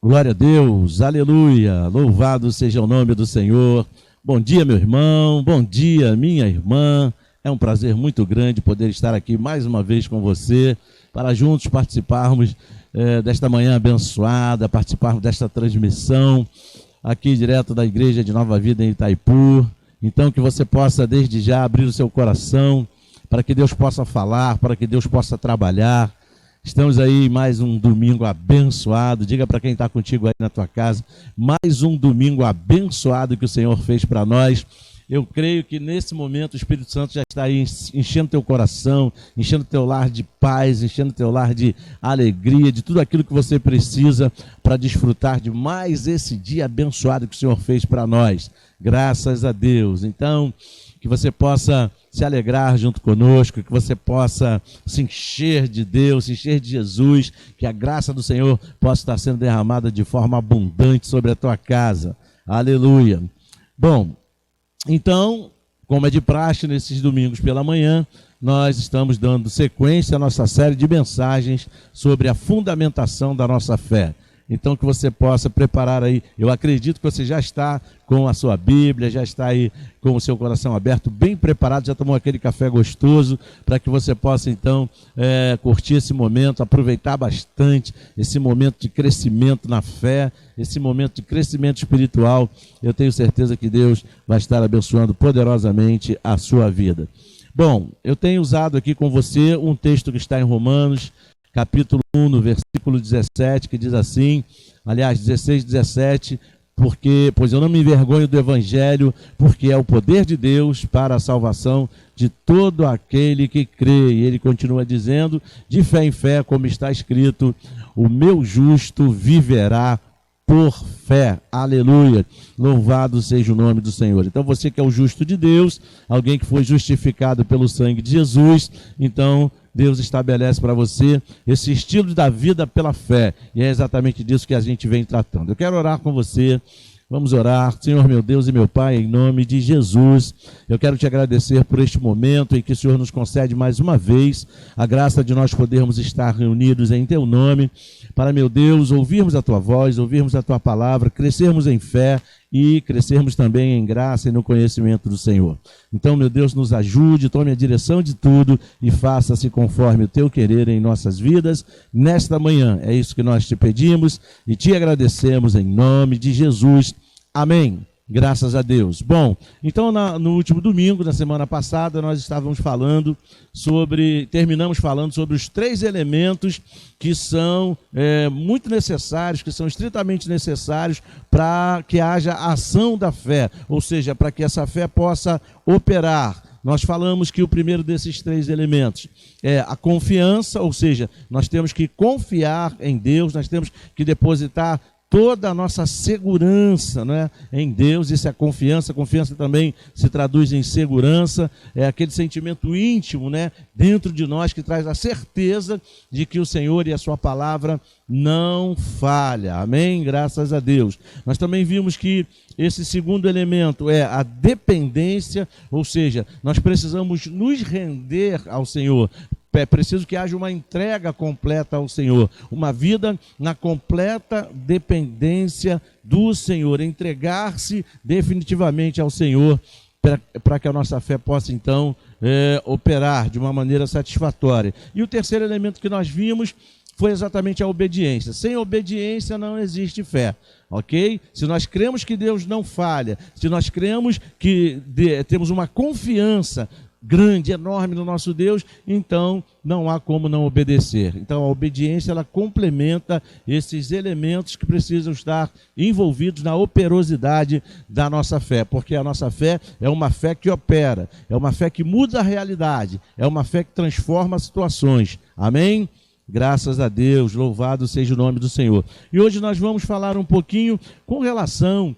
Glória a Deus, aleluia, louvado seja o nome do Senhor. Bom dia, meu irmão, bom dia, minha irmã. É um prazer muito grande poder estar aqui mais uma vez com você, para juntos participarmos desta manhã abençoada, participarmos desta transmissão aqui direto da Igreja de Nova Vida em Itaipu. Então que você possa desde já abrir o seu coração, para que Deus possa falar, para que Deus possa trabalhar. Estamos aí mais um domingo abençoado. Diga para quem está contigo aí na tua casa, mais um domingo abençoado que o Senhor fez para nós. Eu creio que nesse momento o Espírito Santo já está aí enchendo teu coração, enchendo teu lar de paz, enchendo teu lar de alegria, de tudo aquilo que você precisa para desfrutar de mais esse dia abençoado que o Senhor fez para nós. Graças a Deus. Então, que você possa se alegrar junto conosco, que você possa se encher de Deus, se encher de Jesus, que a graça do Senhor possa estar sendo derramada de forma abundante sobre a tua casa. Aleluia. Bom, então, como é de praxe nesses domingos pela manhã, nós estamos dando sequência à nossa série de mensagens sobre a fundamentação da nossa fé. Então que você possa preparar aí, eu acredito que você já está com a sua Bíblia, já está aí com o seu coração aberto, bem preparado, já tomou aquele café gostoso, para que você possa então curtir esse momento, aproveitar bastante esse momento de crescimento na fé, esse momento de crescimento espiritual. Eu tenho certeza que Deus vai estar abençoando poderosamente a sua vida. Bom, eu tenho usado aqui com você um texto que está em Romanos, capítulo 1, no versículo 17, que diz assim, aliás, 16, 17, pois eu não me envergonho do Evangelho, porque é o poder de Deus para a salvação de todo aquele que crê. E ele continua dizendo, de fé em fé, como está escrito, o meu justo viverá por fé. Aleluia. Louvado seja o nome do Senhor. Então você que é o justo de Deus, alguém que foi justificado pelo sangue de Jesus, então Deus estabelece para você esse estilo da vida pela fé. E é exatamente disso que a gente vem tratando. Eu quero orar com você, Vamos orar. Senhor, meu Deus e meu Pai, em nome de Jesus, eu quero te agradecer por este momento em que o Senhor nos concede mais uma vez a graça de nós podermos estar reunidos em teu nome, para, meu Deus, ouvirmos a tua voz, ouvirmos a tua palavra, crescermos em fé e crescermos também em graça e no conhecimento do Senhor. Então, meu Deus, nos ajude, tome a direção de tudo e faça-se conforme o teu querer em nossas vidas nesta manhã. É isso que nós te pedimos e te agradecemos em nome de Jesus. Amém. Graças a Deus. Bom, então no último domingo, na semana passada, nós terminamos falando sobre os 3 elementos que são muito necessários, que são estritamente necessários para que haja ação da fé, ou seja, para que essa fé possa operar. Nós falamos que o primeiro desses 3 elementos é a confiança, ou seja, nós temos que confiar em Deus, nós temos que depositar toda a nossa segurança, né, em Deus. Isso é confiança. Confiança também se traduz em segurança, é aquele sentimento íntimo, né, dentro de nós que traz a certeza de que o Senhor e a sua palavra não falha. Amém? Graças a Deus. Nós também vimos que esse segundo elemento é a dependência, ou seja, nós precisamos nos render ao Senhor. É preciso que haja uma entrega completa ao Senhor, uma vida na completa dependência do Senhor, entregar-se definitivamente ao Senhor para que a nossa fé possa então operar de uma maneira satisfatória. E o terceiro elemento que nós vimos foi exatamente a obediência. Sem obediência não existe fé, ok? Se nós cremos que Deus não falha, se nós cremos que temos uma confiança grande, enorme no nosso Deus, então não há como não obedecer. Então a obediência, ela complementa esses elementos que precisam estar envolvidos na operosidade da nossa fé, porque a nossa fé é uma fé que opera, é uma fé que muda a realidade, é uma fé que transforma situações. Amém? Graças a Deus, louvado seja o nome do Senhor. E hoje nós vamos falar um pouquinho com relação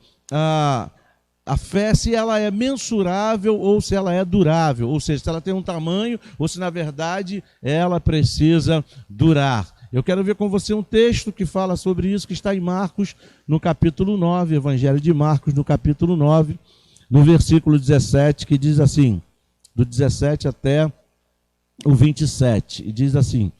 a fé, se ela é mensurável ou se ela é durável, ou seja, se ela tem um tamanho ou se na verdade ela precisa durar. Eu quero ver com você um texto que fala sobre isso, que está em Marcos, no capítulo 9, Evangelho de Marcos, no capítulo 9, no versículo 17, que diz assim, do 17 até o 27, e diz assim: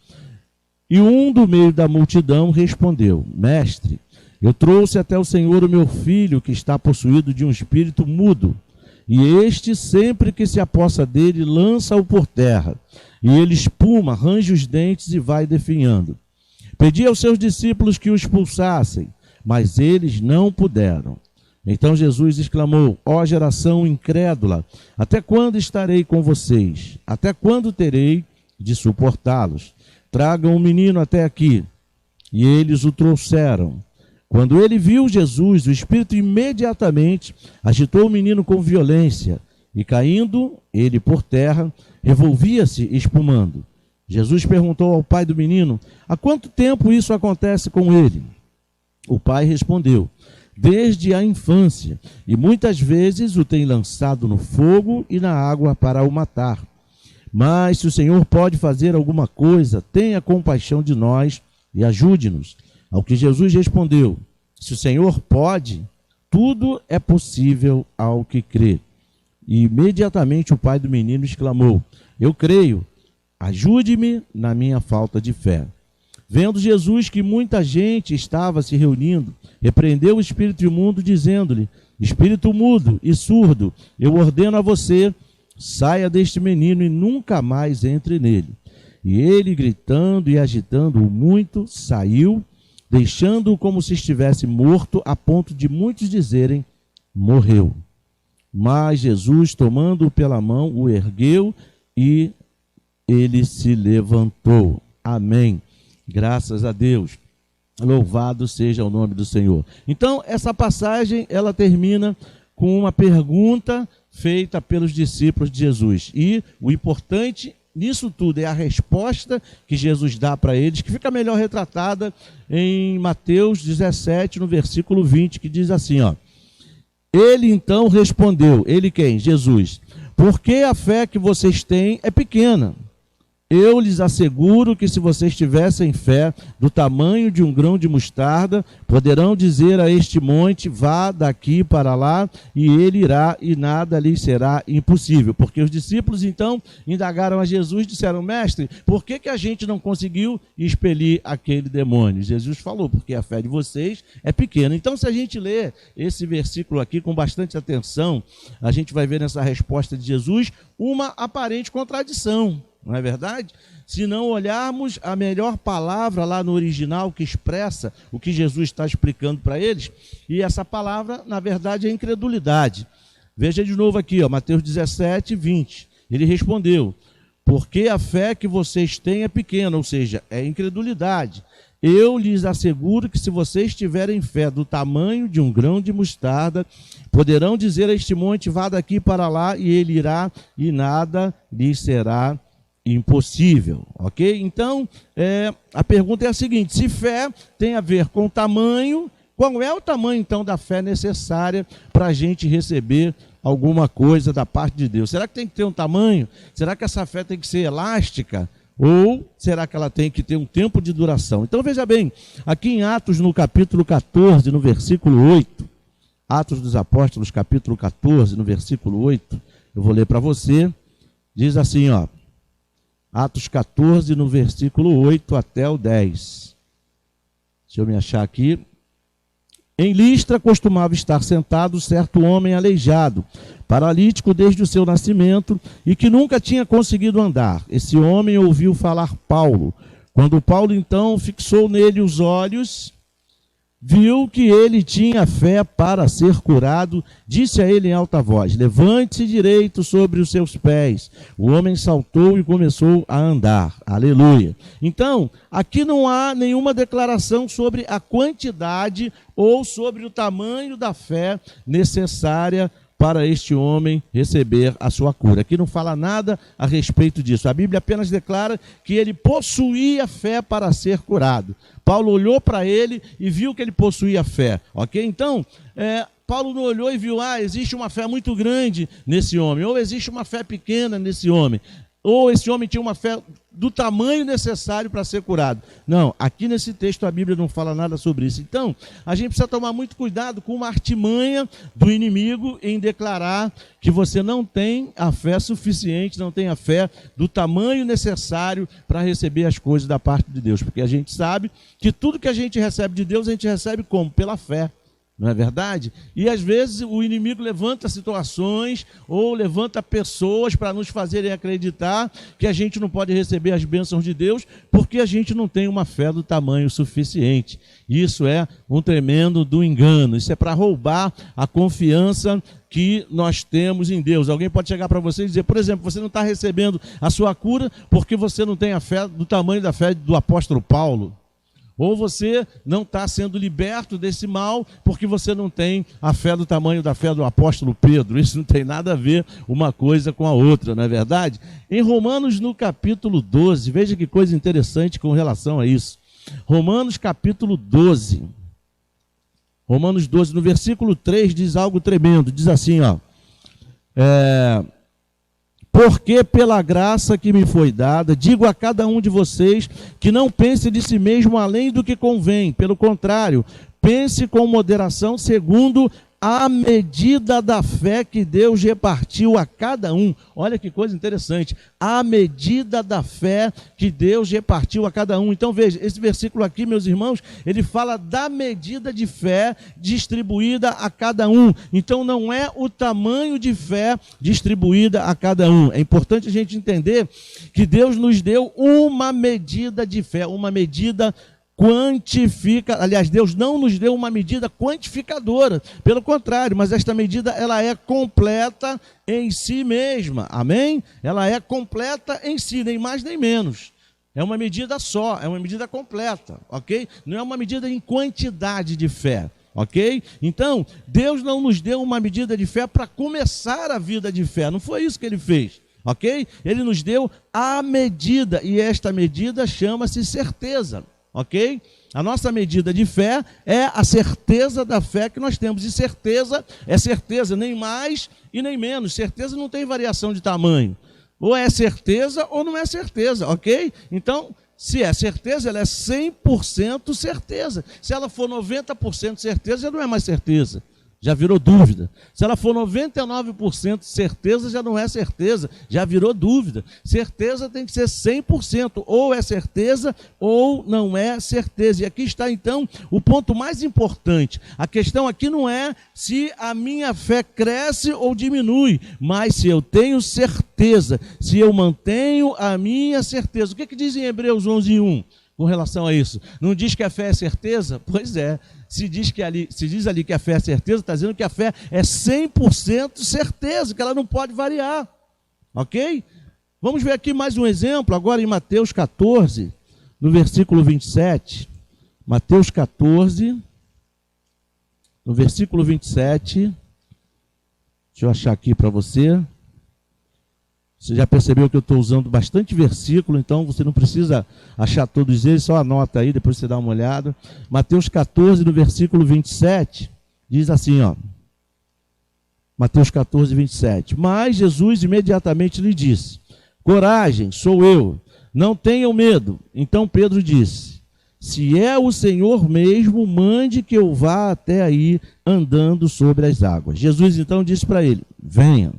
E um do meio da multidão respondeu: Mestre, eu trouxe até o Senhor o meu filho, que está possuído de um espírito mudo, e este, sempre que se apossa dele, lança-o por terra, e ele espuma, arranja os dentes e vai definhando. Pedi aos seus discípulos que o expulsassem, mas eles não puderam. Então Jesus exclamou: Ó geração incrédula, até quando estarei com vocês? Até quando terei de suportá-los? Tragam o menino até aqui. E eles o trouxeram. Quando ele viu Jesus, o espírito imediatamente agitou o menino com violência, e caindo ele por terra, revolvia-se espumando. Jesus perguntou ao pai do menino: há quanto tempo isso acontece com ele? O pai respondeu: desde a infância, e muitas vezes o tem lançado no fogo e na água para o matar. Mas se o Senhor pode fazer alguma coisa, tenha compaixão de nós e ajude-nos. Ao que Jesus respondeu: se o Senhor pode, tudo é possível ao que crê. E imediatamente o pai do menino exclamou: eu creio, ajude-me na minha falta de fé. Vendo Jesus que muita gente estava se reunindo, repreendeu o espírito imundo, dizendo-lhe: espírito mudo e surdo, eu ordeno a você, saia deste menino e nunca mais entre nele. E ele, gritando e agitando-o muito, saiu, deixando-o como se estivesse morto, a ponto de muitos dizerem: morreu. Mas Jesus, tomando-o pela mão, o ergueu e ele se levantou. Amém. Graças a Deus. Louvado seja o nome do Senhor. Então, essa passagem, ela termina com uma pergunta feita pelos discípulos de Jesus. E o importante nisso tudo é a resposta que Jesus dá para eles, que fica melhor retratada em Mateus 17, no versículo 20, que diz assim, ó: ele então respondeu, ele quem? Jesus: porque a fé que vocês têm é pequena. Eu lhes asseguro que se vocês tivessem fé do tamanho de um grão de mostarda, poderão dizer a este monte, vá daqui para lá, e ele irá, e nada lhes será impossível. Porque os discípulos então indagaram a Jesus, disseram, mestre, por que a gente não conseguiu expelir aquele demônio? Jesus falou, porque a fé de vocês é pequena. Então, se a gente ler esse versículo aqui com bastante atenção, a gente vai ver nessa resposta de Jesus uma aparente contradição. Não é verdade? Se não olharmos a melhor palavra lá no original que expressa o que Jesus está explicando para eles, e essa palavra, na verdade, é incredulidade. Veja de novo aqui, Mateus 17, 20. Ele respondeu, porque a fé que vocês têm é pequena, ou seja, é incredulidade. Eu lhes asseguro que se vocês tiverem fé do tamanho de um grão de mostarda, poderão dizer a este monte, vá daqui para lá, e ele irá, e nada lhes será impossível, ok? Então, a pergunta é a seguinte, se fé tem a ver com tamanho, qual é o tamanho, então, da fé necessária para a gente receber alguma coisa da parte de Deus? Será que tem que ter um tamanho? Será que essa fé tem que ser elástica? Ou será que ela tem que ter um tempo de duração? Então, veja bem, aqui em Atos, no capítulo 14, no versículo 8, Atos dos Apóstolos, capítulo 14, no versículo 8, eu vou ler para você, diz assim, Atos 14, no versículo 8 até o 10. Deixa eu me achar aqui. Em Listra costumava estar sentado certo homem aleijado, paralítico desde o seu nascimento e que nunca tinha conseguido andar. Esse homem ouviu falar Paulo. Quando Paulo então fixou nele os olhos, viu que ele tinha fé para ser curado, disse a ele em alta voz, levante-se direito sobre os seus pés. O homem saltou e começou a andar. Aleluia. Então, aqui não há nenhuma declaração sobre a quantidade ou sobre o tamanho da fé necessária para este homem receber a sua cura. Aqui não fala nada a respeito disso. A Bíblia apenas declara que ele possuía fé para ser curado. Paulo olhou para ele e viu que ele possuía fé. Ok? Então, Paulo não olhou e viu, existe uma fé muito grande nesse homem, ou existe uma fé pequena nesse homem, ou esse homem tinha uma fé do tamanho necessário para ser curado. Não, aqui nesse texto a Bíblia não fala nada sobre isso. Então, a gente precisa tomar muito cuidado com uma artimanha do inimigo em declarar que você não tem a fé suficiente, não tem a fé do tamanho necessário para receber as coisas da parte de Deus. Porque a gente sabe que tudo que a gente recebe de Deus, a gente recebe como? Pela fé. Não é verdade? E às vezes o inimigo levanta situações ou levanta pessoas para nos fazerem acreditar que a gente não pode receber as bênçãos de Deus porque a gente não tem uma fé do tamanho suficiente. Isso é um tremendo do engano. Isso é para roubar a confiança que nós temos em Deus. Alguém pode chegar para você e dizer, por exemplo, você não está recebendo a sua cura porque você não tem a fé do tamanho da fé do apóstolo Paulo. Ou você não está sendo liberto desse mal porque você não tem a fé do tamanho da fé do apóstolo Pedro. Isso não tem nada a ver uma coisa com a outra, não é verdade? Em Romanos, no capítulo 12, veja que coisa interessante com relação a isso. Romanos, capítulo 12. Romanos 12, no versículo 3, diz algo tremendo. Diz assim, porque pela graça que me foi dada, digo a cada um de vocês que não pense de si mesmo além do que convém. Pelo contrário, pense com moderação segundo a medida da fé que Deus repartiu a cada um. Olha que coisa interessante. A medida da fé que Deus repartiu a cada um. Então veja, esse versículo aqui, meus irmãos, ele fala da medida de fé distribuída a cada um. Então não é o tamanho de fé distribuída a cada um. É importante a gente entender que Deus nos deu uma medida de fé, uma medida quantifica, aliás, Deus não nos deu uma medida quantificadora, pelo contrário, mas esta medida ela é completa em si mesma, amém? Ela é completa em si, nem mais nem menos. É uma medida só, é uma medida completa, ok? Não é uma medida em quantidade de fé, ok? Então, Deus não nos deu uma medida de fé para começar a vida de fé, não foi isso que Ele fez. Ok? Ele nos deu a medida, e esta medida chama-se certeza. Ok? A nossa medida de fé é a certeza da fé que nós temos. E certeza é certeza, nem mais e nem menos. Certeza não tem variação de tamanho. Ou é certeza ou não é certeza, ok? Então, se é certeza, ela é 100% certeza. Se ela for 90% certeza, já não é mais certeza, já virou dúvida. Se ela for 99% certeza, já não é certeza, já virou dúvida. Certeza tem que ser 100%, ou é certeza ou não é certeza. E aqui está então o ponto mais importante. A questão aqui não é se a minha fé cresce ou diminui, mas se eu tenho certeza, se eu mantenho a minha certeza. O que diz em Hebreus 11:1 com relação a isso? Não diz que a fé é certeza? Pois é. Se diz ali que a fé é certeza, está dizendo que a fé é 100% certeza, que ela não pode variar, ok? Vamos ver aqui mais um exemplo, agora em Mateus 14, no versículo 27. Mateus 14, no versículo 27. Deixa eu achar aqui para você. Você já percebeu que eu estou usando bastante versículo, então você não precisa achar todos eles, só anota aí, depois você dá uma olhada. Mateus 14, no versículo 27, diz assim, ó. Mateus 14, 27. Mas Jesus imediatamente lhe disse: coragem, sou eu, não tenham medo. Então Pedro disse: se é o Senhor mesmo, mande que eu vá até aí andando sobre as águas. Jesus então disse para ele: venha.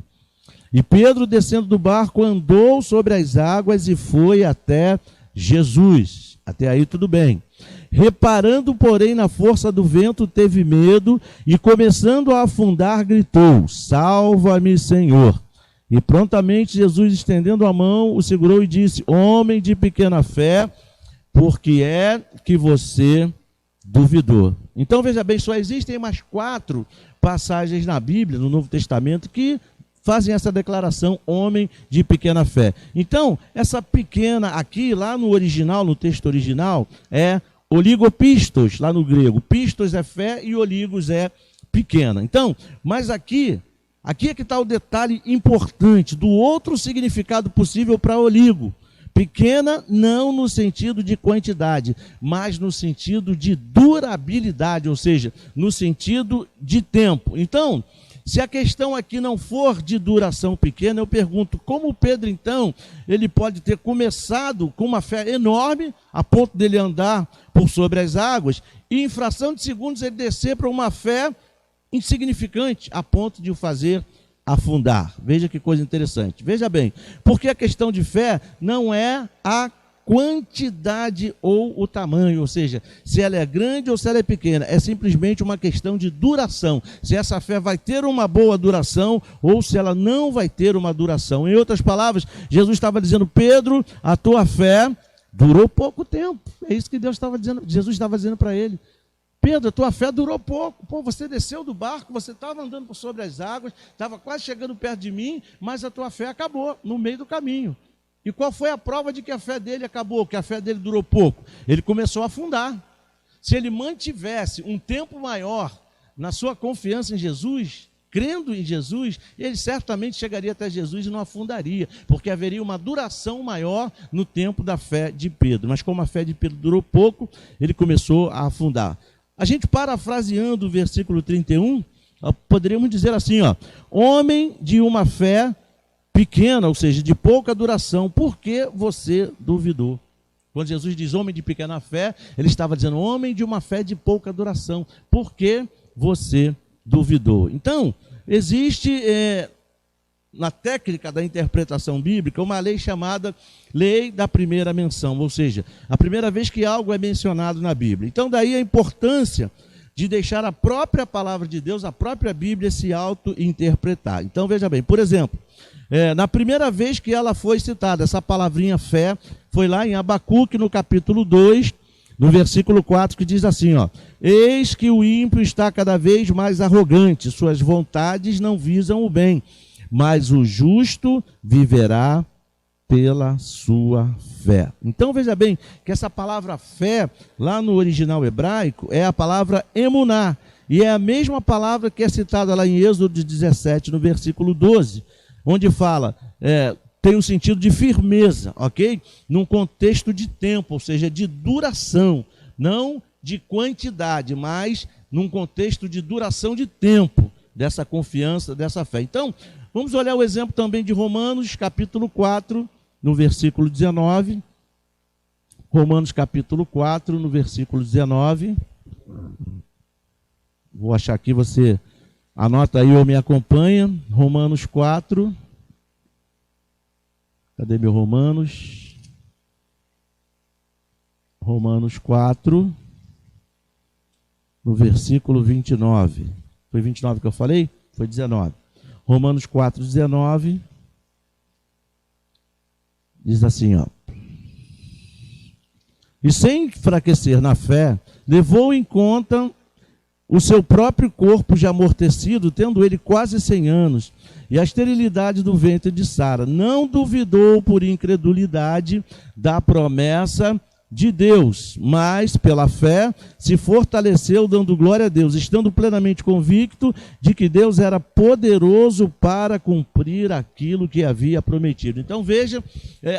E Pedro, descendo do barco, andou sobre as águas e foi até Jesus. Até aí tudo bem. Reparando, porém, na força do vento, teve medo e, começando a afundar, gritou: salva-me, Senhor. E prontamente Jesus, estendendo a mão, o segurou e disse: homem de pequena fé, por que é que você duvidou? Então, veja bem, só existem mais 4 passagens na Bíblia, no Novo Testamento, que fazem essa declaração, homem de pequena fé. Então, essa pequena aqui, lá no original, no texto original, é oligopistos, lá no grego. Pistos é fé e oligos é pequena. Então, mas aqui é que está o detalhe importante do outro significado possível para oligo. Pequena não no sentido de quantidade, mas no sentido de durabilidade, ou seja, no sentido de tempo. Então, se a questão aqui não for de duração pequena, eu pergunto, como Pedro, então, ele pode ter começado com uma fé enorme, a ponto dele andar por sobre as águas, e em fração de segundos ele descer para uma fé insignificante, a ponto de o fazer afundar. Veja que coisa interessante. Veja bem, porque a questão de fé não é a quantidade ou o tamanho, ou seja, se ela é grande ou se ela é pequena, é simplesmente uma questão de duração, se essa fé vai ter uma boa duração ou se ela não vai ter uma duração. Em outras palavras, Jesus estava dizendo: Pedro, a tua fé durou pouco tempo. É isso que Deus estava dizendo, Jesus estava dizendo para ele: Pedro, a tua fé durou pouco. Pô, você desceu do barco, você estava andando por sobre as águas, estava quase chegando perto de mim, mas a tua fé acabou no meio do caminho. E qual foi a prova de que a fé dele acabou, que a fé dele durou pouco? Ele começou a afundar. Se ele mantivesse um tempo maior na sua confiança em Jesus, crendo em Jesus, ele certamente chegaria até Jesus e não afundaria, porque haveria uma duração maior no tempo da fé de Pedro. Mas como a fé de Pedro durou pouco, ele começou a afundar. A gente, parafraseando o versículo 31, poderíamos dizer assim, ó: homem de uma fé pequena, ou seja, de pouca duração, por que você duvidou? Quando Jesus diz homem de pequena fé, ele estava dizendo homem de uma fé de pouca duração, por que você duvidou? Então, existe na técnica da interpretação bíblica uma lei chamada lei da primeira menção, ou seja, a primeira vez que algo é mencionado na Bíblia. Então, daí a importância de deixar a própria palavra de Deus, a própria Bíblia, se auto-interpretar. Então, veja bem, por exemplo, na primeira vez que ela foi citada, essa palavrinha fé, foi lá em Abacuque, no capítulo 2, no versículo 4, que diz assim, ó: eis que o ímpio está cada vez mais arrogante, suas vontades não visam o bem, mas o justo viverá pela sua fé. Então veja bem que essa palavra fé, lá no original hebraico, é a palavra emuná, e é a mesma palavra que é citada lá em Êxodo 17, no versículo 12, onde fala, tem um sentido de firmeza, ok? Num contexto de tempo, ou seja, de duração, não de quantidade, mas num contexto de duração de tempo, dessa confiança, dessa fé. Então, Vamos olhar o exemplo também de Romanos, capítulo 4, no versículo 19. Romanos, capítulo 4, no versículo 19. Vou achar aqui, você anota aí ou me acompanha. Romanos 4. Cadê meu Romanos? Romanos 4, no versículo 29. Foi 29 que eu falei? Foi 19. Romanos 4, 19. Diz assim, ó. E sem enfraquecer na fé, levou em conta o seu próprio corpo já amortecido, tendo ele quase 100 anos, e a esterilidade do ventre de Sara. Não duvidou por incredulidade da promessa de Deus, mas pela fé se fortaleceu, dando glória a Deus, estando plenamente convicto de que Deus era poderoso para cumprir aquilo que havia prometido. Então veja,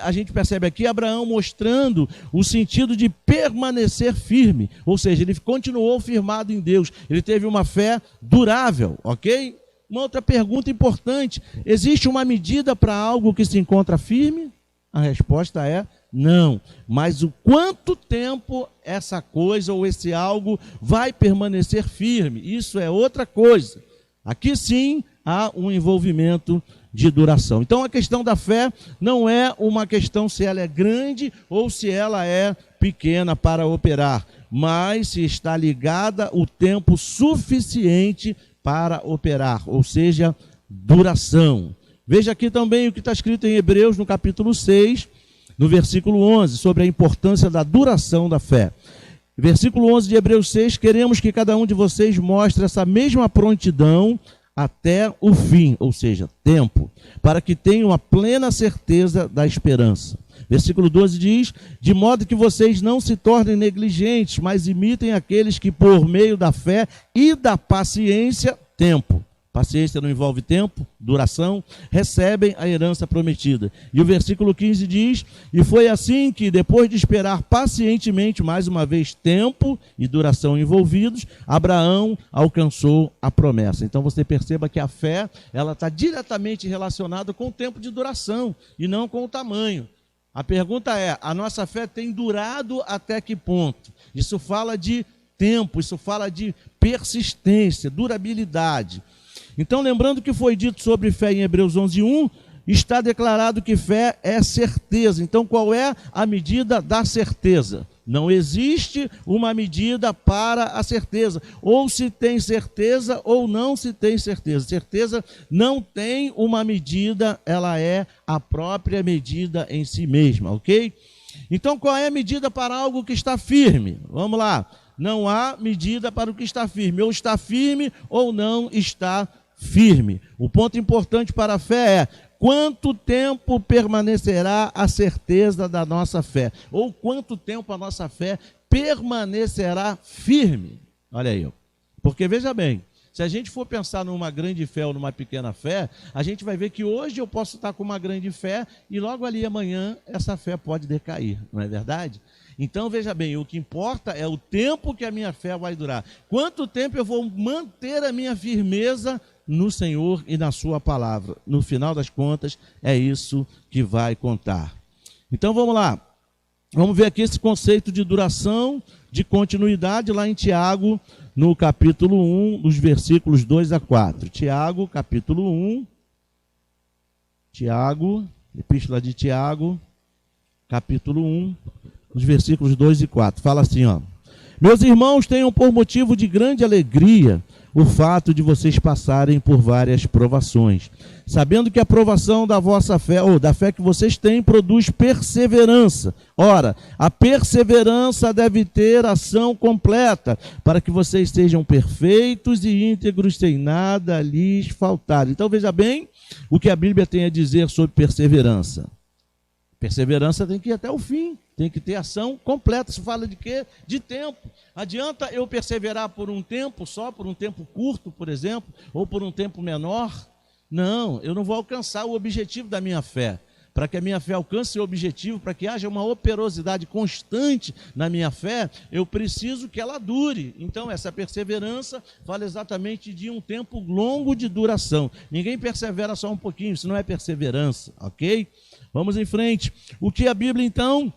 a gente percebe aqui Abraão mostrando o sentido de permanecer firme, ou seja, ele continuou firmado em Deus, ele teve uma fé durável, ok? Uma outra pergunta importante: existe uma medida para algo que se encontra firme? A resposta é não. Mas o quanto tempo essa coisa ou esse algo vai permanecer firme? Isso é outra coisa. Aqui sim há um envolvimento de duração. Então a questão da fé não é uma questão se ela é grande ou se ela é pequena para operar, mas se está ligada o tempo suficiente para operar, ou seja, duração. Veja aqui também o que está escrito em Hebreus, no capítulo 6, no versículo 11, sobre a importância da duração da fé. Versículo 11 de Hebreus 6, queremos que cada um de vocês mostre essa mesma prontidão até o fim, ou seja, tempo, para que tenham a plena certeza da esperança. Versículo 12 diz, de modo que vocês não se tornem negligentes, mas imitem aqueles que por meio da fé e da paciência, tempo. Paciência não envolve tempo, duração, recebem a herança prometida. E o versículo 15 diz, e foi assim que, depois de esperar pacientemente, mais uma vez, tempo e duração envolvidos, Abraão alcançou a promessa. Então você perceba que a fé, ela está diretamente relacionada com o tempo de duração e não com o tamanho. A pergunta é, a nossa fé tem durado até que ponto? Isso fala de tempo, isso fala de persistência, durabilidade. Então, lembrando que foi dito sobre fé em Hebreus 11:1, está declarado que fé é certeza. Então, qual é a medida da certeza? Não existe uma medida para a certeza. Ou se tem certeza ou não se tem certeza. Certeza não tem uma medida, ela é a própria medida em si mesma, ok? Então, qual é a medida para algo que está firme? Vamos lá. Não há medida para o que está firme. Ou está firme ou não está firme. O ponto importante para a fé é quanto tempo permanecerá a certeza da nossa fé? Ou quanto tempo a nossa fé permanecerá firme? Olha aí. Porque veja bem, se a gente for pensar numa grande fé ou numa pequena fé, a gente vai ver que hoje eu posso estar com uma grande fé e logo ali amanhã essa fé pode decair, não é verdade? Então veja bem, o que importa é o tempo que a minha fé vai durar. Quanto tempo eu vou manter a minha firmeza no Senhor e na sua palavra. No final das contas, é isso que vai contar. Então vamos lá. Vamos ver aqui esse conceito de duração, de continuidade, lá em Tiago, no capítulo 1, dos versículos 2 a 4. Tiago, capítulo 1. Tiago, epístola de Tiago, capítulo 1, dos versículos 2 e 4. Fala assim, ó. Meus irmãos, tenham por motivo de grande alegria o fato de vocês passarem por várias provações, sabendo que a provação da vossa fé, ou da fé que vocês têm, produz perseverança. Ora, a perseverança deve ter ação completa, para que vocês sejam perfeitos e íntegros, sem nada lhes faltar. Então veja bem o que a Bíblia tem a dizer sobre perseverança. Perseverança tem que ir até o fim, tem que ter ação completa. Isso fala de quê? De tempo. Adianta eu perseverar por um tempo só, por um tempo curto, por exemplo, ou por um tempo menor? Não, eu não vou alcançar o objetivo da minha fé. para que a minha fé alcance seu objetivo, para que haja uma operosidade constante na minha fé, eu preciso que ela dure. Então, essa perseverança fala exatamente de um tempo longo de duração. Ninguém persevera só um pouquinho, isso não é perseverança, ok? Vamos em frente. O que a Bíblia, então,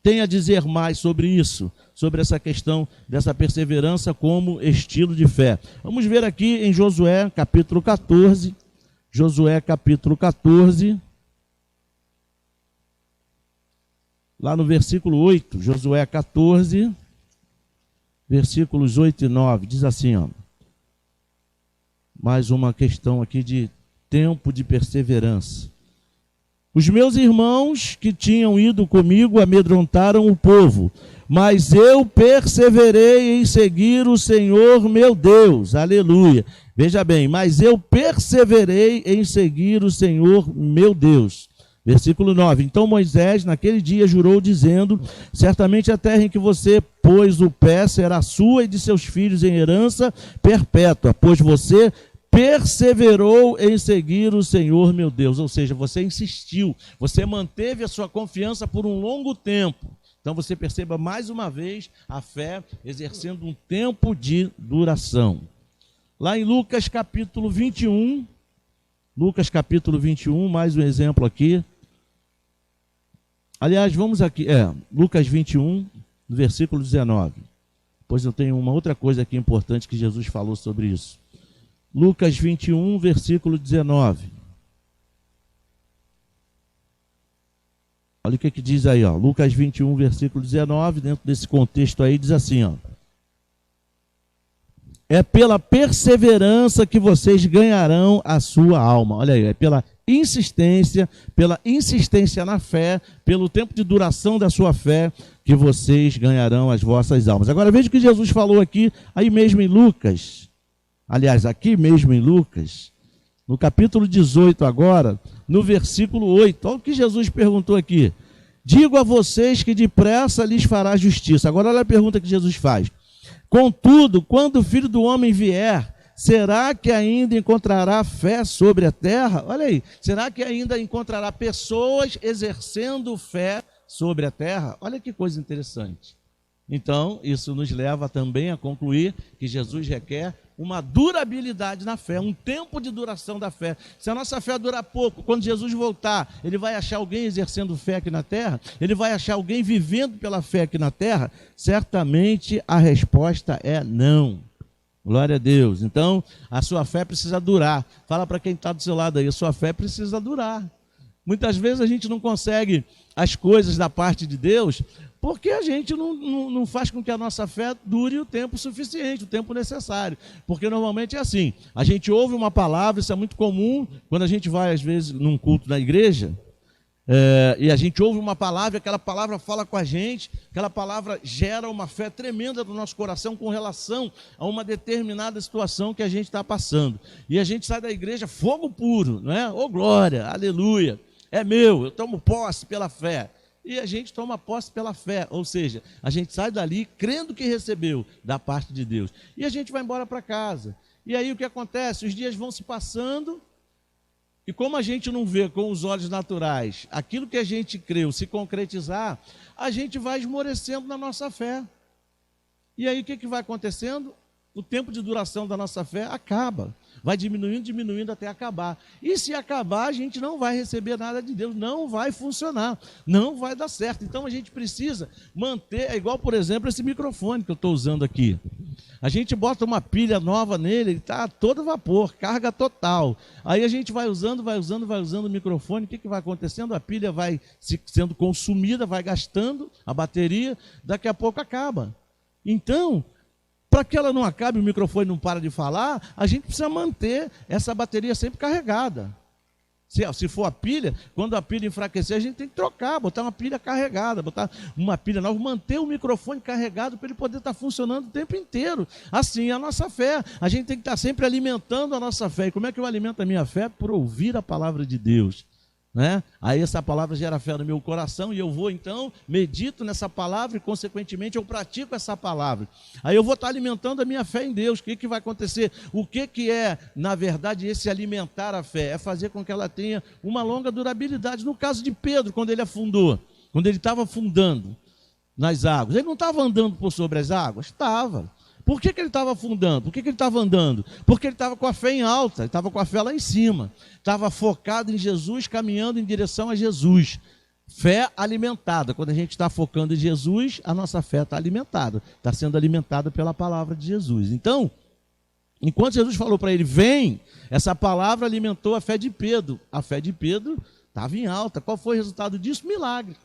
tem a dizer mais sobre isso, sobre essa questão dessa perseverança como estilo de fé? Vamos ver aqui em Josué, capítulo 14. Josué, capítulo 14. Lá no versículo 8, Josué 14, versículos 8 e 9, diz assim, ó. Mais uma questão aqui de tempo de perseverança. Os meus irmãos que tinham ido comigo amedrontaram o povo, mas eu perseverei em seguir o Senhor meu Deus. Aleluia. Veja bem, mas eu perseverei em seguir o Senhor meu Deus. Versículo 9. Então Moisés naquele dia jurou dizendo, certamente a terra em que você pôs o pé será sua e de seus filhos em herança perpétua, pois você perseverou em seguir o Senhor meu Deus. Ou seja, você insistiu, você manteve a sua confiança por um longo tempo. Então você perceba mais uma vez a fé exercendo um tempo de duração. Lá em Lucas capítulo 21, mais um exemplo aqui. Aliás, vamos aqui, Lucas 21, versículo 19. Pois eu tenho uma outra coisa aqui importante que Jesus falou sobre isso. Lucas 21, versículo 19. Olha o que diz aí, ó. Lucas 21, versículo 19, dentro desse contexto aí, diz assim, ó. É pela perseverança que vocês ganharão a sua alma. Olha aí, é pela insistência na fé, pelo tempo de duração da sua fé, que vocês ganharão as vossas almas. Agora veja o que Jesus falou aqui, aí mesmo em Lucas. Aliás, aqui mesmo em Lucas, no capítulo 18 agora, no versículo 8. Olha o que Jesus perguntou aqui. Digo a vocês que depressa lhes fará justiça. Agora olha a pergunta que Jesus faz. Contudo, quando o Filho do Homem vier, será que ainda encontrará fé sobre a terra? Olha aí, será que ainda encontrará pessoas exercendo fé sobre a terra? Olha que coisa interessante. Então, isso nos leva também a concluir que Jesus requer uma durabilidade na fé, um tempo de duração da fé. Se a nossa fé durar pouco, quando Jesus voltar, ele vai achar alguém exercendo fé aqui na terra? Ele vai achar alguém vivendo pela fé aqui na terra? Certamente a resposta é não. Glória a Deus. Então, a sua fé precisa durar. Fala para quem está do seu lado aí, a sua fé precisa durar. Muitas vezes a gente não consegue as coisas da parte de Deus porque a gente não faz com que a nossa fé dure o tempo suficiente, o tempo necessário. Porque normalmente é assim, a gente ouve uma palavra, isso é muito comum, quando a gente vai às vezes num culto na igreja, e a gente ouve uma palavra, aquela palavra fala com a gente, aquela palavra gera uma fé tremenda no nosso coração com relação a uma determinada situação que a gente está passando. E a gente sai da igreja fogo puro, não é? Ô glória, aleluia, é meu, eu tomo posse pela fé. E a gente toma posse pela fé, ou seja, a gente sai dali crendo que recebeu da parte de Deus. E a gente vai embora para casa. E aí o que acontece? Os dias vão se passando, e como a gente não vê com os olhos naturais aquilo que a gente creu se concretizar, a gente vai esmorecendo na nossa fé. E aí o que vai acontecendo? O tempo de duração da nossa fé acaba. Vai diminuindo até acabar. E se acabar, a gente não vai receber nada de Deus, não vai funcionar, não vai dar certo. Então a gente precisa manter, é igual, por exemplo, esse microfone que eu estou usando aqui. A gente bota uma pilha nova nele, ele está a todo vapor, carga total. Aí a gente vai usando o microfone, o que vai acontecendo? A pilha vai sendo consumida, vai gastando a bateria, daqui a pouco acaba. Então, para que ela não acabe, o microfone não para de falar, a gente precisa manter essa bateria sempre carregada. Se for a pilha, quando a pilha enfraquecer, a gente tem que trocar, botar uma pilha carregada, botar uma pilha nova, manter o microfone carregado para ele poder estar funcionando o tempo inteiro. Assim é a nossa fé. A gente tem que estar sempre alimentando a nossa fé. E como é que eu alimento a minha fé? Por ouvir a palavra de Deus. né? Aí essa palavra gera fé no meu coração e eu vou então, medito nessa palavra e consequentemente eu pratico essa palavra. Aí eu vou estar alimentando a minha fé em Deus. O que vai acontecer? O que é, na verdade, esse alimentar a fé? É fazer com que ela tenha uma longa durabilidade. No caso de Pedro, quando ele afundou, quando ele estava afundando nas águas, ele não estava andando por sobre as águas? Estava. Por que ele estava afundando? Por que ele estava andando? Porque ele estava com a fé em alta, ele estava com a fé lá em cima, estava focado em Jesus, caminhando em direção a Jesus. Fé alimentada. Quando a gente está focando em Jesus, a nossa fé está alimentada, está sendo alimentada pela palavra de Jesus. Então, enquanto Jesus falou para ele, vem, essa palavra alimentou a fé de Pedro. A fé de Pedro estava em alta. Qual foi o resultado disso? Milagre.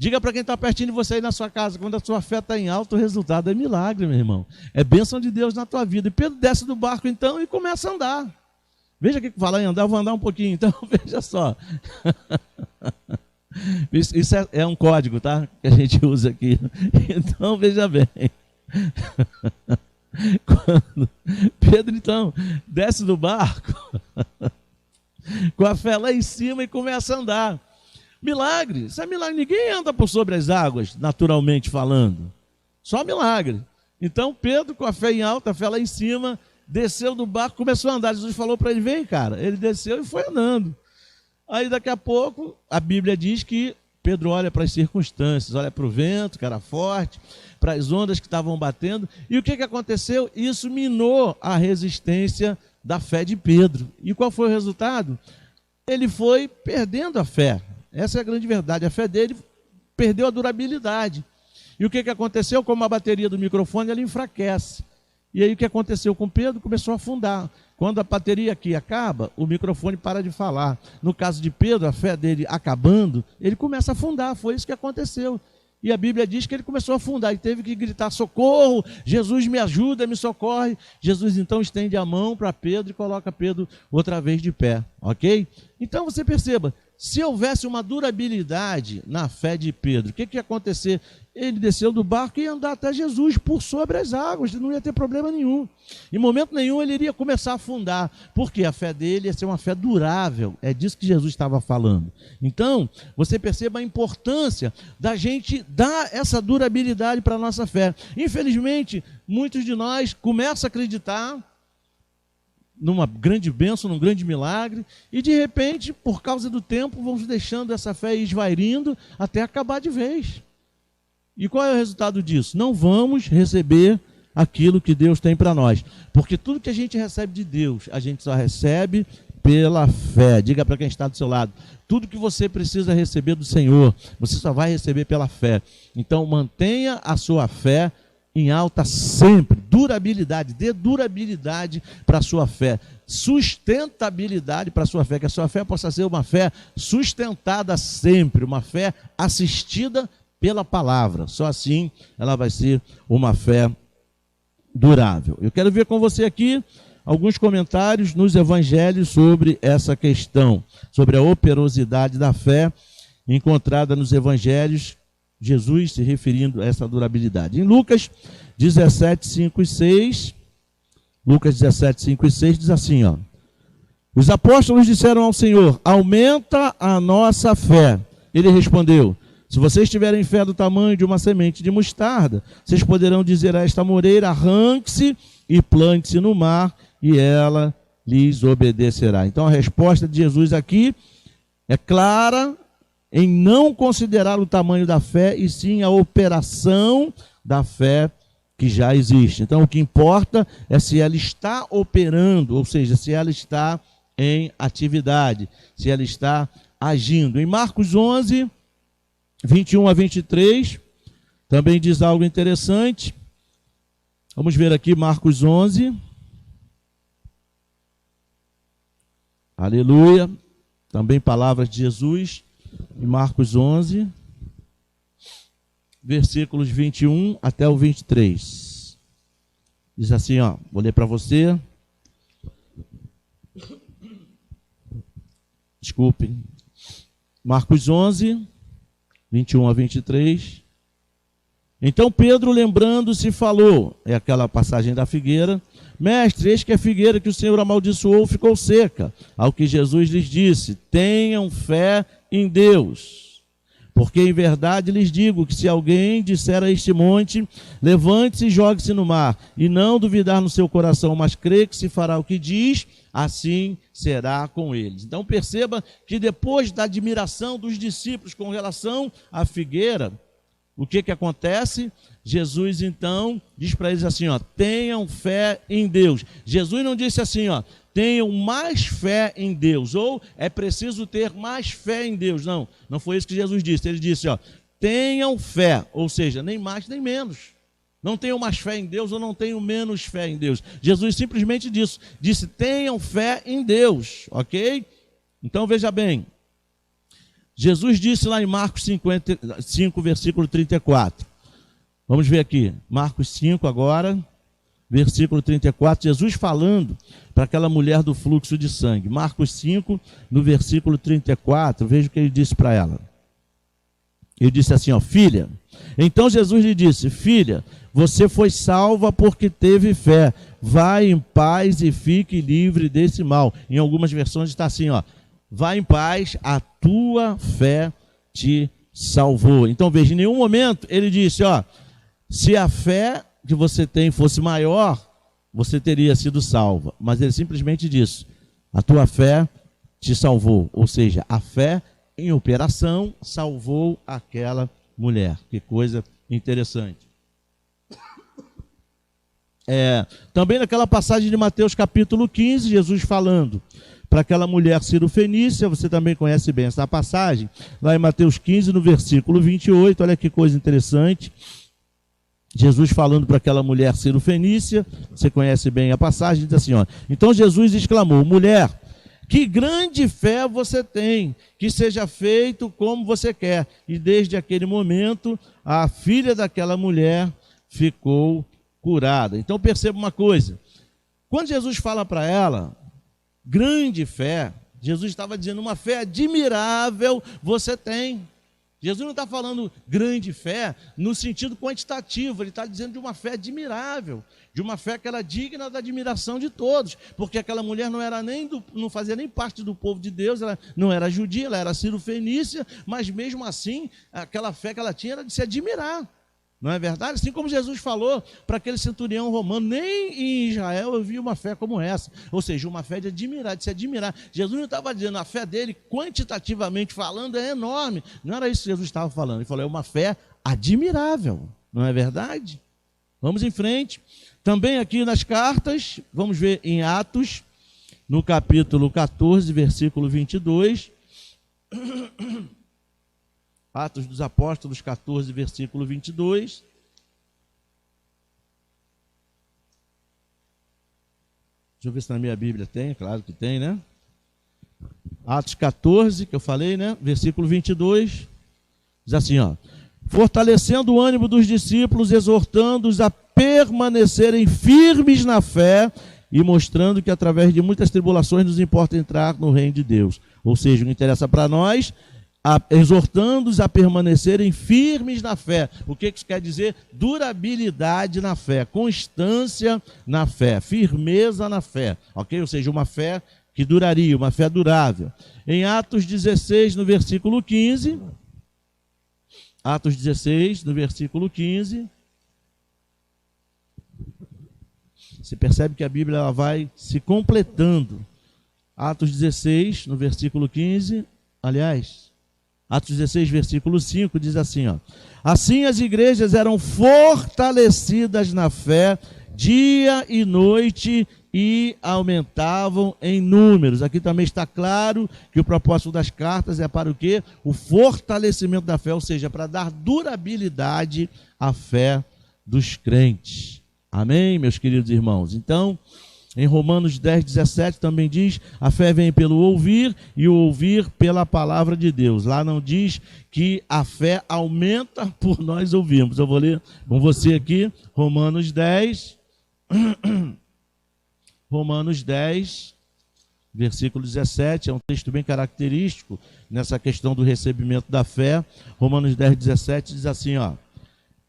Diga para quem está pertinho de você aí na sua casa, quando a sua fé está em alto, o resultado é milagre, meu irmão. É bênção de Deus na tua vida. E Pedro desce do barco então e começa a andar. Veja que falar em andar, eu vou andar um pouquinho, então veja só. Isso é um código, tá? Que a gente usa aqui. Então veja bem. Quando Pedro então desce do barco, com a fé lá em cima e começa a andar. Milagre, isso é milagre. Ninguém anda por sobre as águas, naturalmente falando. Só milagre. Então Pedro, com a fé em alta, a fé lá em cima, desceu do barco, começou a andar. Jesus falou para ele, vem, cara. Ele desceu e foi andando. Aí daqui a pouco, a Bíblia diz que Pedro olha para as circunstâncias, olha para o vento, que era forte, para as ondas que estavam batendo. E o que aconteceu? Isso minou a resistência da fé de Pedro. E qual foi o resultado? Ele foi perdendo a fé. Essa é a grande verdade. A fé dele perdeu a durabilidade. E o que aconteceu? Como a bateria do microfone, ela enfraquece. E aí o que aconteceu com Pedro? Começou a afundar. Quando a bateria aqui acaba, o microfone para de falar. No caso de Pedro, a fé dele acabando, ele começa a afundar. Foi isso que aconteceu. E a Bíblia diz que ele começou a afundar e teve que gritar, socorro, Jesus me ajuda, me socorre. Jesus então estende a mão para Pedro e coloca Pedro outra vez de pé, ok? Então você perceba, se houvesse uma durabilidade na fé de Pedro, o que ia acontecer? Ele desceu do barco e ia andar até Jesus por sobre as águas, não ia ter problema nenhum. Em momento nenhum ele iria começar a afundar, porque a fé dele ia ser uma fé durável, é disso que Jesus estava falando. Então, você perceba a importância da gente dar essa durabilidade para a nossa fé. Infelizmente, muitos de nós começam a acreditar numa grande bênção, num grande milagre, e de repente, por causa do tempo, vamos deixando essa fé esvairindo até acabar de vez. E qual é o resultado disso? Não vamos receber aquilo que Deus tem para nós, porque tudo que a gente recebe de Deus, a gente só recebe pela fé. Diga para quem está do seu lado, tudo que você precisa receber do Senhor, você só vai receber pela fé. Então mantenha a sua fé em alta sempre, durabilidade, dê durabilidade para a sua fé, sustentabilidade para a sua fé, que a sua fé possa ser uma fé sustentada sempre, uma fé assistida pela palavra, só assim ela vai ser uma fé durável. Eu quero ver com você aqui alguns comentários nos evangelhos sobre essa questão, sobre a operosidade da fé encontrada nos evangelhos, Jesus se referindo a essa durabilidade. Em Lucas 17, 5 e 6, Lucas 17, 5 e 6 diz assim, ó, os apóstolos disseram ao Senhor, aumenta a nossa fé. Ele respondeu, se vocês tiverem fé do tamanho de uma semente de mostarda, vocês poderão dizer a esta moreira, arranque-se e plante-se no mar, e ela lhes obedecerá. Então a resposta de Jesus aqui é clara, em não considerar o tamanho da fé, e sim a operação da fé que já existe. Então, o que importa é se ela está operando, ou seja, se ela está em atividade, se ela está agindo. Em Marcos 11, 21 a 23, também diz algo interessante. Vamos ver aqui Marcos 11. Aleluia. Também palavras de Jesus. Em Marcos 11, versículos 21 até o 23. Diz assim, ó, vou ler para você. Desculpem. Marcos 11, 21 a 23. Então Pedro, lembrando-se, falou, é aquela passagem da figueira: mestre, eis que a figueira que o Senhor amaldiçoou ficou seca. Ao que Jesus lhes disse: tenham fé em Deus. Porque em verdade lhes digo que se alguém disser a este monte, levante-se e jogue-se no mar, e não duvidar no seu coração, mas crê que se fará o que diz, assim será com eles. Então perceba que depois da admiração dos discípulos com relação à figueira, o que acontece? Jesus então diz para eles assim, ó, tenham fé em Deus. Jesus não disse assim, ó, tenham mais fé em Deus, ou é preciso ter mais fé em Deus. Não, não foi isso que Jesus disse. Ele disse, ó, tenham fé, ou seja, nem mais nem menos. Não tenham mais fé em Deus ou não tenham menos fé em Deus. Jesus simplesmente disse, tenham fé em Deus, ok? Então veja bem, Jesus disse lá em Marcos 5, versículo 34. Vamos ver aqui, Marcos 5 agora, versículo 34, Jesus falando para aquela mulher do fluxo de sangue. Marcos 5, no versículo 34, veja o que ele disse para ela. Ele disse assim, ó, filha. Então Jesus lhe disse, filha, você foi salva porque teve fé. Vai em paz e fique livre desse mal. Em algumas versões está assim, ó, vai em paz, a tua fé te salvou. Então veja, em nenhum momento ele disse, ó, se a fé que você tem fosse maior, você teria sido salva. Mas ele simplesmente disse, a tua fé te salvou. Ou seja, a fé em operação salvou aquela mulher. Que coisa interessante. Também naquela passagem de Mateus capítulo 15, Jesus falando para aquela mulher cirofenícia, você também conhece bem essa passagem, lá em Mateus 15, no versículo 28, olha que coisa interessante. Jesus falando para aquela mulher cirofenícia, você conhece bem a passagem, diz assim, ó, então Jesus exclamou, mulher, que grande fé você tem, que seja feito como você quer. E desde aquele momento, a filha daquela mulher ficou curada. Então perceba uma coisa, quando Jesus fala para ela, grande fé, Jesus estava dizendo, uma fé admirável você tem. Jesus não está falando grande fé no sentido quantitativo, ele está dizendo de uma fé admirável, de uma fé que era digna da admiração de todos, porque aquela mulher não fazia nem parte do povo de Deus, ela não era judia, ela era cirofenícia, mas mesmo assim, aquela fé que ela tinha era de se admirar. Não é verdade? Assim como Jesus falou para aquele centurião romano, nem em Israel eu vi uma fé como essa. Ou seja, uma fé de admirar, de se admirar. Jesus não estava dizendo, a fé dele, quantitativamente falando, é enorme. Não era isso que Jesus estava falando. Ele falou, é uma fé admirável. Não é verdade? Vamos em frente. Também aqui nas cartas, vamos ver em Atos, no capítulo 14, versículo 22. Atos dos Apóstolos 14, versículo 22. Deixa eu ver se na minha Bíblia tem, claro que tem, né? Atos 14, que eu falei, né? Versículo 22. Diz assim, ó. Fortalecendo o ânimo dos discípulos, exortando-os a permanecerem firmes na fé e mostrando que através de muitas tribulações nos importa entrar no reino de Deus. Ou seja, o que interessa para nós, exortando-os a permanecerem firmes na fé. O que isso quer dizer? Durabilidade na fé, constância na fé, firmeza na fé, ok? Ou seja, uma fé que duraria, uma fé durável. Em Atos 16, no versículo 15, Atos 16, no versículo 15, você percebe que a Bíblia ela vai se completando. Atos 16, no versículo 15, aliás, Atos 16, versículo 5, diz assim, ó. Assim as igrejas eram fortalecidas na fé, dia e noite, e aumentavam em números. Aqui também está claro que o propósito das cartas é para o quê? O fortalecimento da fé, ou seja, para dar durabilidade à fé dos crentes. Amém, meus queridos irmãos? Então, em Romanos 10, 17 também diz, a fé vem pelo ouvir e o ouvir pela palavra de Deus. Lá não diz que a fé aumenta por nós ouvirmos. Eu vou ler com você aqui, Romanos 10, Romanos 10, versículo 17, é um texto bem característico nessa questão do recebimento da fé. Romanos 10, 17 diz assim, ó.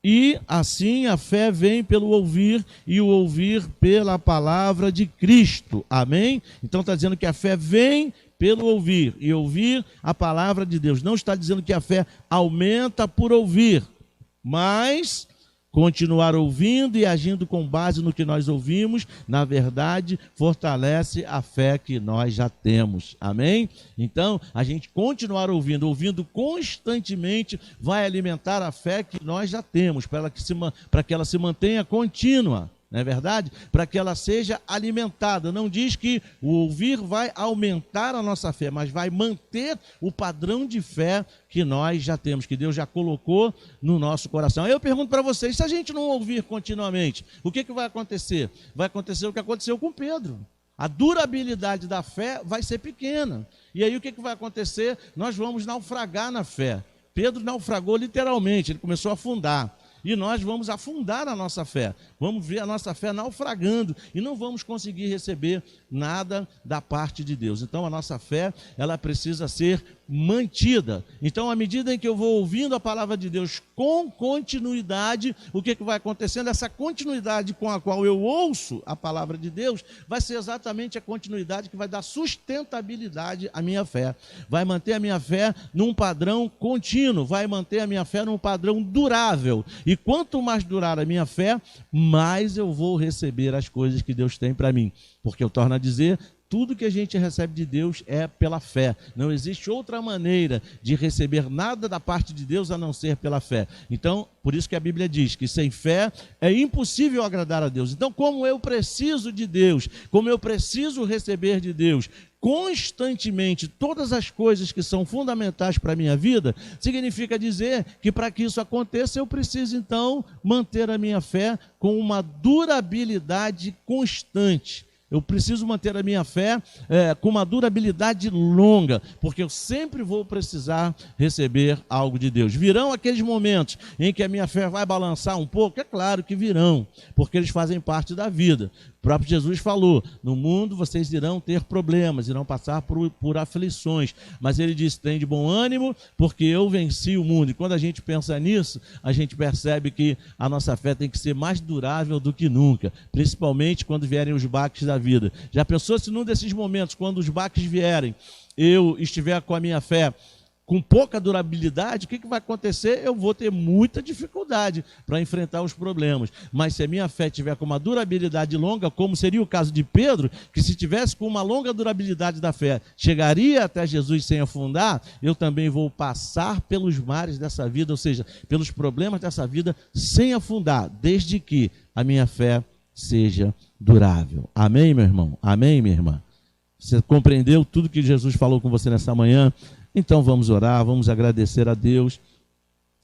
E assim a fé vem pelo ouvir, e o ouvir pela palavra de Cristo. Amém? Então está dizendo que a fé vem pelo ouvir, e ouvir a palavra de Deus. Não está dizendo que a fé aumenta por ouvir, mas continuar ouvindo e agindo com base no que nós ouvimos, na verdade, fortalece a fé que nós já temos. Amém? Então, a gente continuar ouvindo constantemente, vai alimentar a fé que nós já temos, para que ela se mantenha contínua. Não é verdade? Para que ela seja alimentada. Não diz que o ouvir vai aumentar a nossa fé, mas vai manter o padrão de fé que nós já temos, que Deus já colocou no nosso coração. Aí eu pergunto para vocês, se a gente não ouvir continuamente, o que vai acontecer? Vai acontecer o que aconteceu com Pedro. A durabilidade da fé vai ser pequena. E aí o que vai acontecer? Nós vamos naufragar na fé. Pedro naufragou literalmente, ele começou a afundar. E nós vamos afundar a nossa fé, vamos ver a nossa fé naufragando e não vamos conseguir receber nada da parte de Deus. Então a nossa fé, ela precisa ser mantida. Então à medida em que eu vou ouvindo a palavra de Deus com continuidade, o que vai acontecendo? Essa continuidade com a qual eu ouço a palavra de Deus vai ser exatamente a continuidade que vai dar sustentabilidade à minha fé. Vai manter a minha fé num padrão contínuo, vai manter a minha fé num padrão durável. E quanto mais durar a minha fé, mais eu vou receber as coisas que Deus tem para mim. Porque eu torno a dizer, tudo que a gente recebe de Deus é pela fé. Não existe outra maneira de receber nada da parte de Deus a não ser pela fé. Então, por isso que a Bíblia diz que sem fé é impossível agradar a Deus. Então, como eu preciso de Deus, como eu preciso receber de Deus constantemente todas as coisas que são fundamentais para a minha vida, significa dizer que para que isso aconteça, eu preciso então manter a minha fé com uma durabilidade constante. Eu preciso manter a minha fé com uma durabilidade longa, porque eu sempre vou precisar receber algo de Deus. Virão aqueles momentos em que a minha fé vai balançar um pouco? É claro que virão, porque eles fazem parte da vida. O próprio Jesus falou, no mundo vocês irão ter problemas, irão passar por aflições, mas ele disse, tem de bom ânimo, porque eu venci o mundo. E quando a gente pensa nisso, a gente percebe que a nossa fé tem que ser mais durável do que nunca, principalmente quando vierem os baques da vida. Já pensou se num desses momentos, quando os baques vierem, eu estiver com a minha fé com pouca durabilidade, o que vai acontecer? Eu vou ter muita dificuldade para enfrentar os problemas. Mas se a minha fé tiver com uma durabilidade longa, como seria o caso de Pedro, que se tivesse com uma longa durabilidade da fé, chegaria até Jesus sem afundar, eu também vou passar pelos mares dessa vida, ou seja, pelos problemas dessa vida, sem afundar, desde que a minha fé seja durável. Amém, meu irmão? Amém, minha irmã? Você compreendeu tudo que Jesus falou com você nessa manhã? Então vamos orar, vamos agradecer a Deus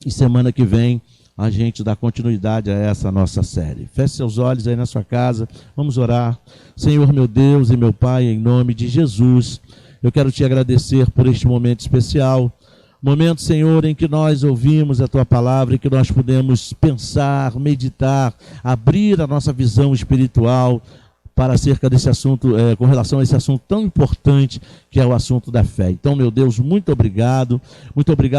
e semana que vem a gente dá continuidade a essa nossa série. Feche seus olhos aí na sua casa, vamos orar. Senhor meu Deus e meu Pai, em nome de Jesus, eu quero te agradecer por este momento especial, momento, Senhor, em que nós ouvimos a Tua palavra e que nós podemos pensar, meditar, abrir a nossa visão espiritual para acerca desse assunto, com relação a esse assunto tão importante que é o assunto da fé. Então, meu Deus, muito obrigado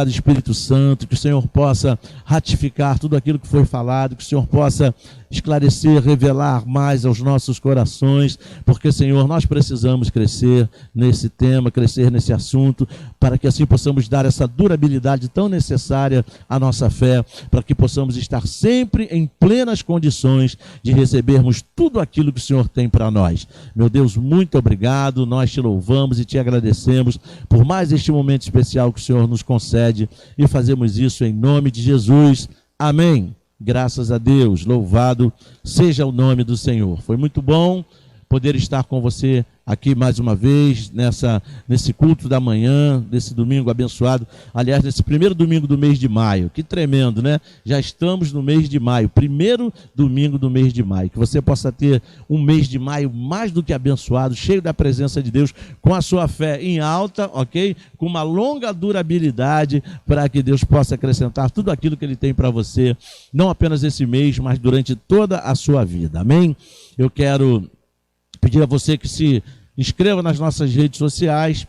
Espírito Santo, que o Senhor possa ratificar tudo aquilo que foi falado, que o Senhor possa esclarecer, revelar mais aos nossos corações, porque, Senhor, nós precisamos crescer nesse tema, crescer nesse assunto, para que assim possamos dar essa durabilidade tão necessária à nossa fé, para que possamos estar sempre em plenas condições de recebermos tudo aquilo que o Senhor tem para nós. Meu Deus, muito obrigado, nós te louvamos e te agradecemos por mais este momento especial que o Senhor nos concede e fazemos isso em nome de Jesus. Amém. Graças a Deus, louvado seja o nome do Senhor. Foi muito bom poder estar com você aqui mais uma vez, nesse culto da manhã, desse domingo abençoado, aliás, nesse primeiro domingo do mês de maio. Que tremendo, né? Já estamos no mês de maio, primeiro domingo do mês de maio. Que você possa ter um mês de maio mais do que abençoado, cheio da presença de Deus, com a sua fé em alta, ok? Com uma longa durabilidade, para que Deus possa acrescentar tudo aquilo que Ele tem para você, não apenas esse mês, mas durante toda a sua vida. Amém? Eu quero pedir a você que se inscreva nas nossas redes sociais,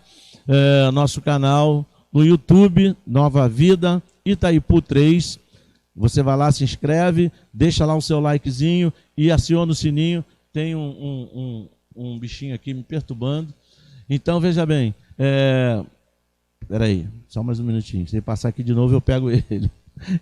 nosso canal no YouTube, Nova Vida Itaipu 3, Você vai lá, se inscreve, deixa lá o seu likezinho e aciona o sininho. Tem um bichinho aqui me perturbando. Então, veja bem, peraí, só mais um minutinho. Se ele passar aqui de novo, eu pego ele.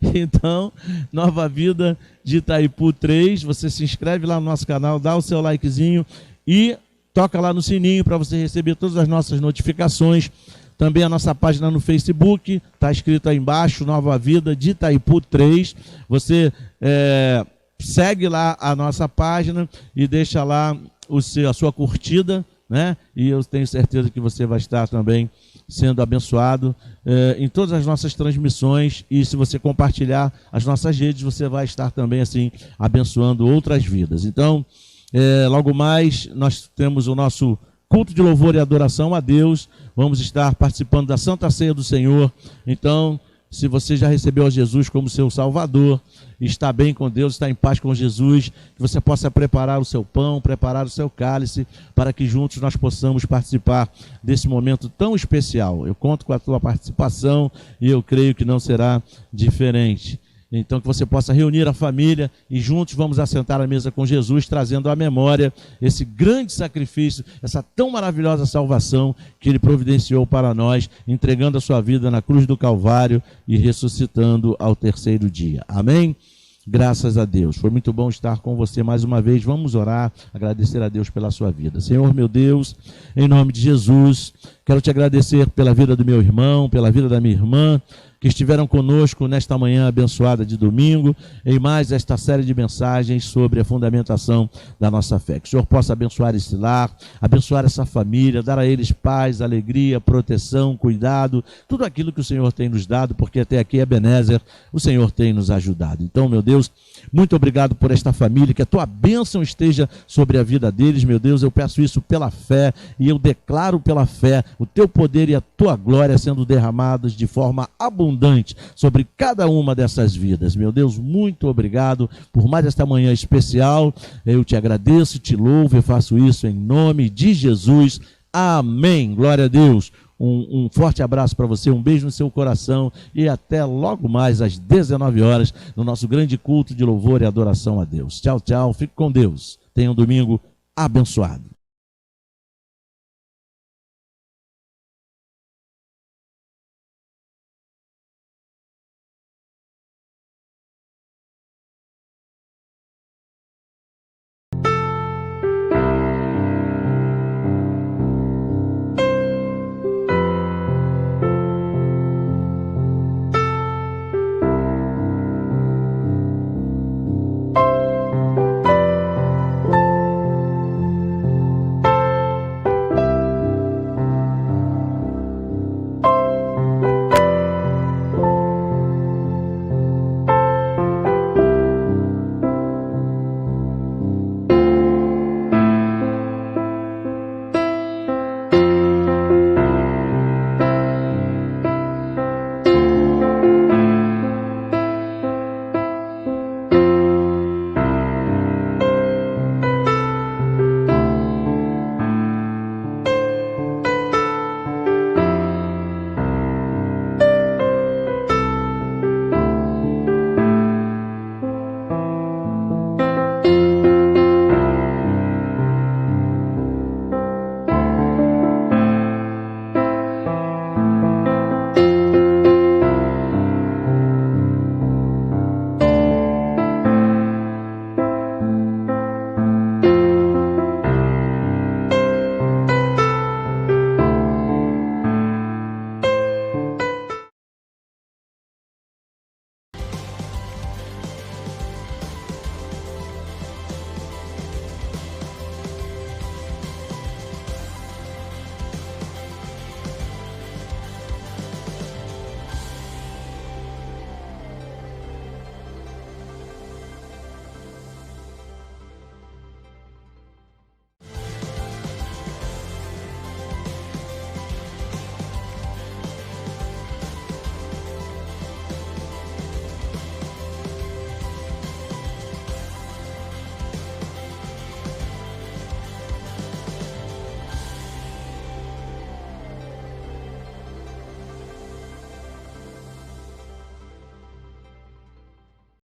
Então, Nova Vida de Itaipu 3, você se inscreve lá no nosso canal, dá o seu likezinho e toca lá no sininho para você receber todas as nossas notificações. Também a nossa página no Facebook, está escrito aí embaixo, Nova Vida de Itaipu 3. Você segue lá a nossa página e deixa lá a sua curtida, né? E eu tenho certeza que você vai estar também sendo abençoado em todas as nossas transmissões, e se você compartilhar as nossas redes, você vai estar também assim abençoando outras vidas. Então, logo mais nós temos o nosso culto de louvor e adoração a Deus. Vamos estar participando da Santa Ceia do Senhor. Então, se você já recebeu a Jesus como seu Salvador, está bem com Deus, está em paz com Jesus, que você possa preparar o seu pão, preparar o seu cálice, para que juntos nós possamos participar desse momento tão especial. Eu conto com a tua participação e eu creio que não será diferente. Então, que você possa reunir a família e juntos vamos assentar à mesa com Jesus, trazendo à memória esse grande sacrifício, essa tão maravilhosa salvação que Ele providenciou para nós, entregando a sua vida na cruz do Calvário e ressuscitando ao terceiro dia. Amém? Graças a Deus. Foi muito bom estar com você mais uma vez. Vamos orar, agradecer a Deus pela sua vida. Senhor, meu Deus, em nome de Jesus, quero te agradecer pela vida do meu irmão, pela vida da minha irmã, que estiveram conosco nesta manhã abençoada de domingo, em mais esta série de mensagens sobre a fundamentação da nossa fé. Que o Senhor possa abençoar esse lar, abençoar essa família, dar a eles paz, alegria, proteção, cuidado, tudo aquilo que o Senhor tem nos dado, porque até aqui, Ebenezer, o Senhor tem nos ajudado. Então, meu Deus, muito obrigado por esta família, que a tua bênção esteja sobre a vida deles, meu Deus. Eu peço isso pela fé e eu declaro pela fé o teu poder e a tua glória sendo derramados de forma abundante sobre cada uma dessas vidas. Meu Deus, muito obrigado por mais esta manhã especial. Eu te agradeço, te louvo e faço isso em nome de Jesus. Amém. Glória a Deus. Um forte abraço para você, um beijo no seu coração e até logo mais às 19 horas no nosso grande culto de louvor e adoração a Deus. Tchau, tchau. Fique com Deus. Tenha um domingo abençoado.